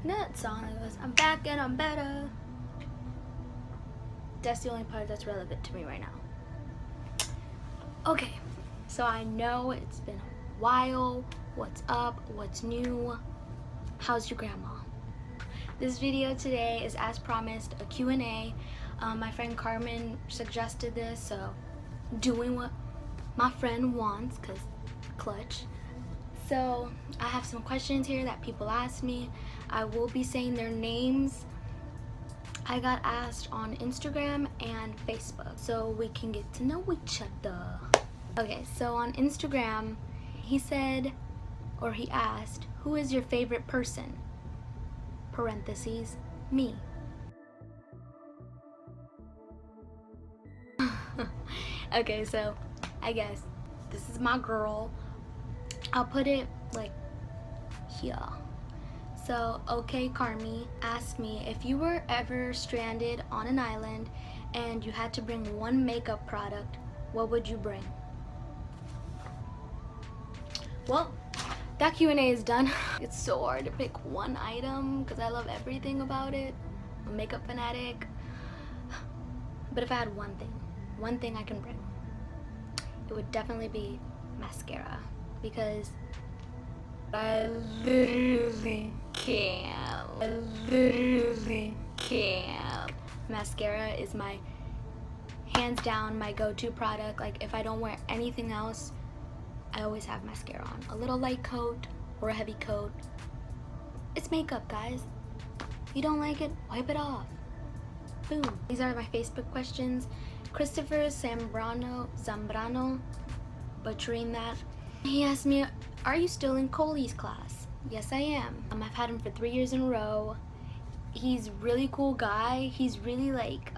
That song that goes, I'm back and I'm better. That's the only part that's relevant to me right now. Okay, so I know it's been a while. What's up? What's new? How's your grandma? This video today is, as promised, a Q&A. My friend Carmen suggested this, so doing what my friend wants, because clutch. So I have some questions here that people asked me. I will be saying their names. I got asked on Instagram and Facebook, so we can get to know each other. Okay, so on Instagram, he said, or he asked, who is your favorite person? Parentheses, me. Okay, so I guess this is my girl. I'll put it like here. So, okay, Carmi asked me, if you were ever stranded on an island and you had to bring one makeup product, what would you bring? Well, that Q&A is done. It's so hard to pick one item because I love everything about it. I'm a makeup fanatic. But if I had one thing I can bring, it would definitely be mascara, because I literally can't. Mascara is my, hands down, my go-to product. Like, if I don't wear anything else, I always have mascara on. A little light coat or a heavy coat. It's makeup, guys. You don't like it, wipe it off. Boom. These are my Facebook questions. Christopher Zambrano, butchering that. He asked me, are you still in Coley's class? Yes, I am. I've had him for 3 years in a row. He's a really cool guy. He's really like,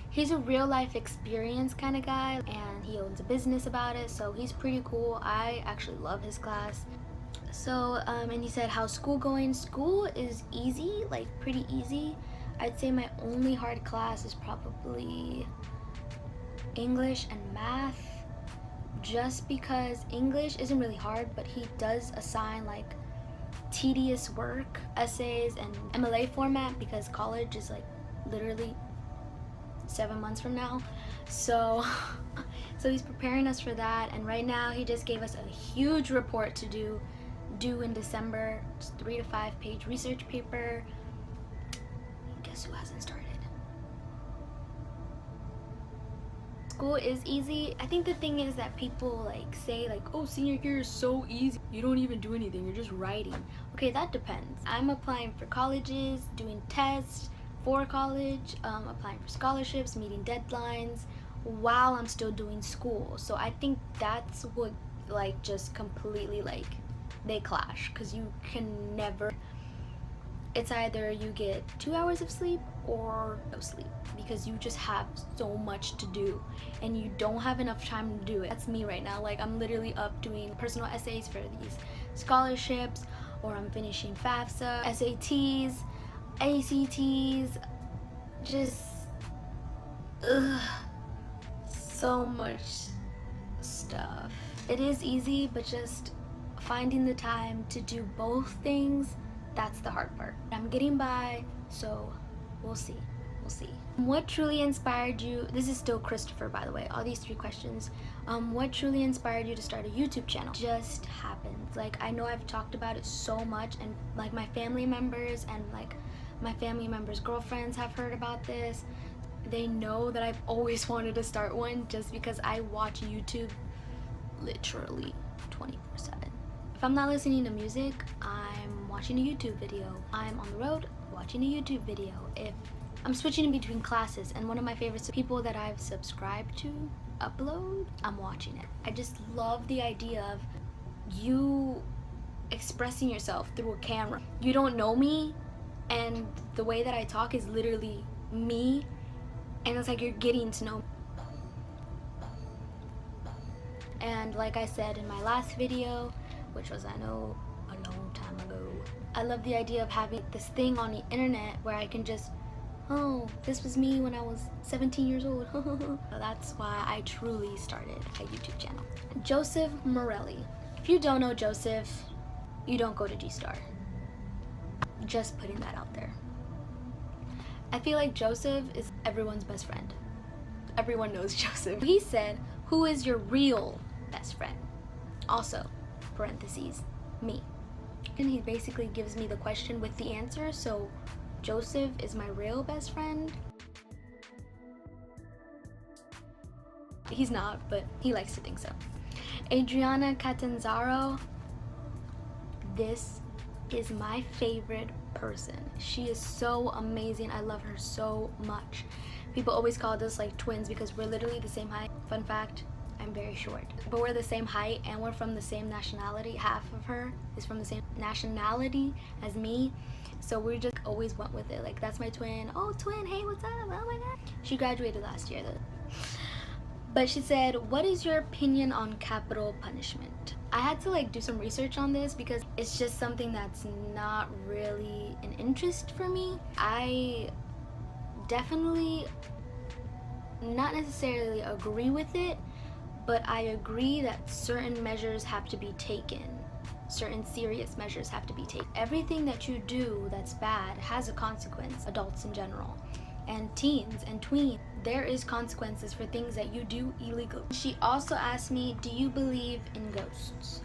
he's a real life experience kind of guy, and he owns a business about it, so he's pretty cool. I actually love his class. So, and he said, how's school going? School is easy, like pretty easy. I'd say my only hard class is probably English and math, just because English isn't really hard, but he does assign like tedious work, essays, and MLA format, because college is like literally 7 months from now. So he's preparing us for that, and right now he just gave us a huge report to do due in December. It's 3 to 5 page research paper. Guess who hasn't started? School is easy. I think the thing is that people like say like, oh, senior year is so easy. You don't even do anything, you're just writing. Okay, that depends. I'm applying for colleges, doing tests for college, applying for scholarships, meeting deadlines while I'm still doing school. So I think that's what like just completely like they clash, because you can never, it's either you get 2 hours of sleep or no sleep, because you just have so much to do and you don't have enough time to do it. That's me right now. Like, I'm literally up doing personal essays for these scholarships, or I'm finishing FAFSA, SATs, ACTs, just so much stuff. It is easy, but just finding the time to do both things, that's the hard part. I'm getting by, so we'll see. What truly inspired you? This is still Christopher, by the way, all these 3 questions. What truly inspired you to start a YouTube channel? Just happened. Like, I know I've talked about it so much, and like my family members and like my family members' girlfriends have heard about this. They know that I've always wanted to start one, just because I watch YouTube literally 24/7. If I'm not listening to music, I'm watching a YouTube video. I'm on the road, watching a YouTube video. If I'm switching in between classes and one of my favorite people that I've subscribed to upload, I'm watching it. I just love the idea of you expressing yourself through a camera. You don't know me, and the way that I talk is literally me, and it's like you're getting to know me. And like I said in my last video, which was, I know, a long time ago, I love the idea of having this thing on the internet where I can just, oh, this was me when I was 17 years old. So that's why I truly started a YouTube channel. Joseph Morelli. If you don't know Joseph, you don't go to G-Star. Just putting that out there. I feel like Joseph is everyone's best friend. Everyone knows Joseph. He said, who is your real best friend? Also, parentheses, me. And he basically gives me the question with the answer, so Joseph is my real best friend. He's not, but he likes to think so. Adriana Catanzaro, this is my favorite person. She is so amazing. I love her so much. People always call us like twins because we're literally the same height. Fun fact, I'm very short. But we're the same height and we're from the same nationality. Half of her is from the same nationality as me. So we just always went with it. Like, that's my twin. Oh, twin, hey, what's up? Oh my God. She graduated last year though. But she said, what is your opinion on capital punishment? I had to like do some research on this because it's just something that's not really an interest for me. I definitely not necessarily agree with it, but I agree that certain measures have to be taken. Certain serious measures have to be taken. Everything that you do that's bad has a consequence, adults in general. And teens and tweens, there is consequences for things that you do illegal. She also asked me, do you believe in ghosts?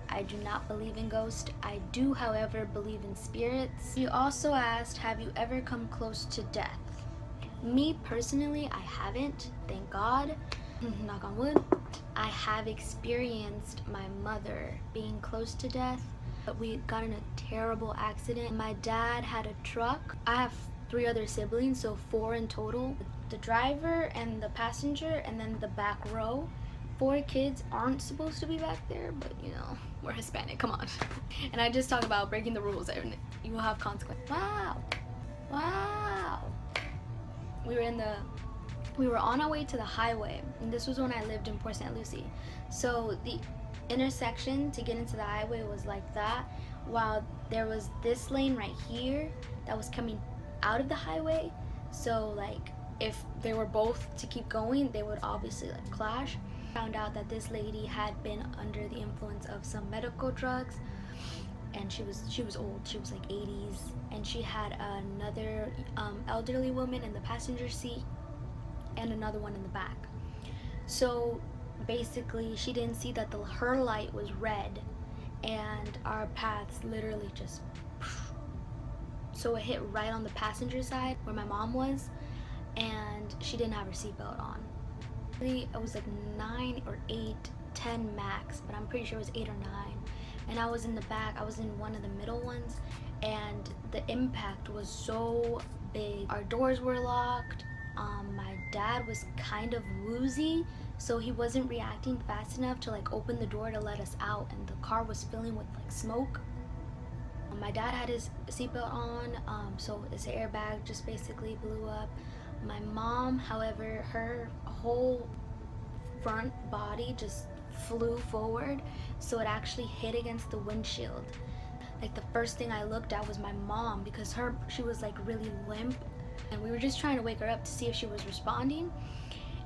I do not believe in ghosts. I do, however, believe in spirits. She also asked, have you ever come close to death? Me personally, I haven't, thank God. Knock on wood. I have experienced my mother being close to death. But we got in a terrible accident. My dad had a truck. I have 3 other siblings, so 4 in total. The driver and the passenger and then the back row. 4 kids aren't supposed to be back there, but you know, we're Hispanic, come on. And I just talk about breaking the rules and you will have consequences. Wow. We were on our way to the highway, and this was when I lived in Port St. Lucie. So the intersection to get into the highway was like that, while there was this lane right here that was coming out of the highway. So like if they were both to keep going, they would obviously like clash. Found out that this lady had been under the influence of some medical drugs, and she was old. She was like 80s, and she had another elderly woman in the passenger seat and another one in the back. So basically she didn't see that her light was red and our paths literally just, so it hit right on the passenger side where my mom was, and she didn't have her seatbelt on. It was like 9 or 8, 10 max, but I'm pretty sure it was 8 or 9. And I was in the back, I was in one of the middle ones, and the impact was so big. Our doors were locked. My dad was kind of woozy, so he wasn't reacting fast enough to like open the door to let us out, and the car was filling with like smoke. My dad had his seatbelt on, so his airbag just basically blew up. My mom, however, her whole front body just flew forward, so it actually hit against the windshield. Like the first thing I looked at was my mom, because she was like really limp, and we were just trying to wake her up to see if she was responding.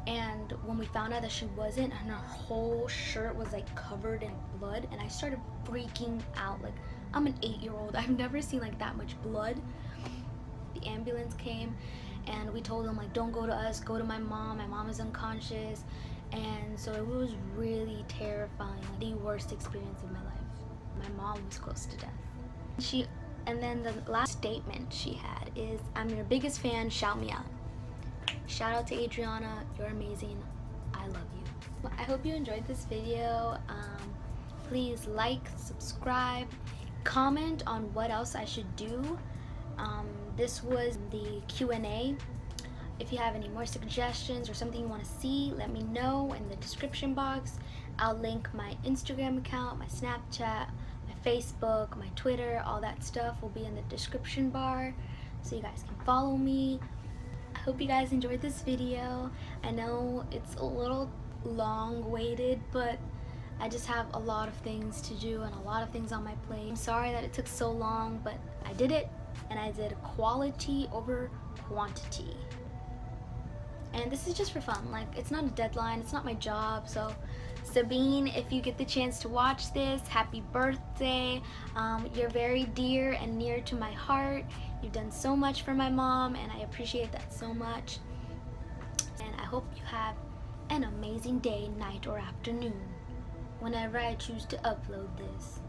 And when we found out that she wasn't, and her whole shirt was like covered in blood, and I started freaking out. Like, I'm an 8-year-old, I've never seen like that much blood. The ambulance came, and we told them like, don't go to us, go to my mom is unconscious. And so it was really terrifying, like the worst experience of my life. My mom was close to death. And then the last statement she had is, I'm your biggest fan, shout me out. Shout out to Adriana, you're amazing, I love you. I hope you enjoyed this video. Please like, subscribe, comment on what else I should do. This was the Q&A. If you have any more suggestions or something you want to see, let me know in the description box. I'll link my Instagram account, my Snapchat, my Facebook, my Twitter, all that stuff will be in the description bar, so you guys can follow me. I hope you guys enjoyed this video. I know it's a little long-waited, but I just have a lot of things to do and a lot of things on my plate. I'm sorry that it took so long, but I did it, and I did quality over quantity. And this is just for fun. Like, it's not a deadline, it's not my job, so Sabine, if you get the chance to watch this, happy birthday. You're very dear and near to my heart. You've done so much for my mom, and I appreciate that so much. And I hope you have an amazing day, night, or afternoon whenever I choose to upload this.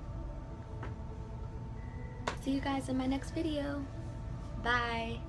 See you guys in my next video. Bye.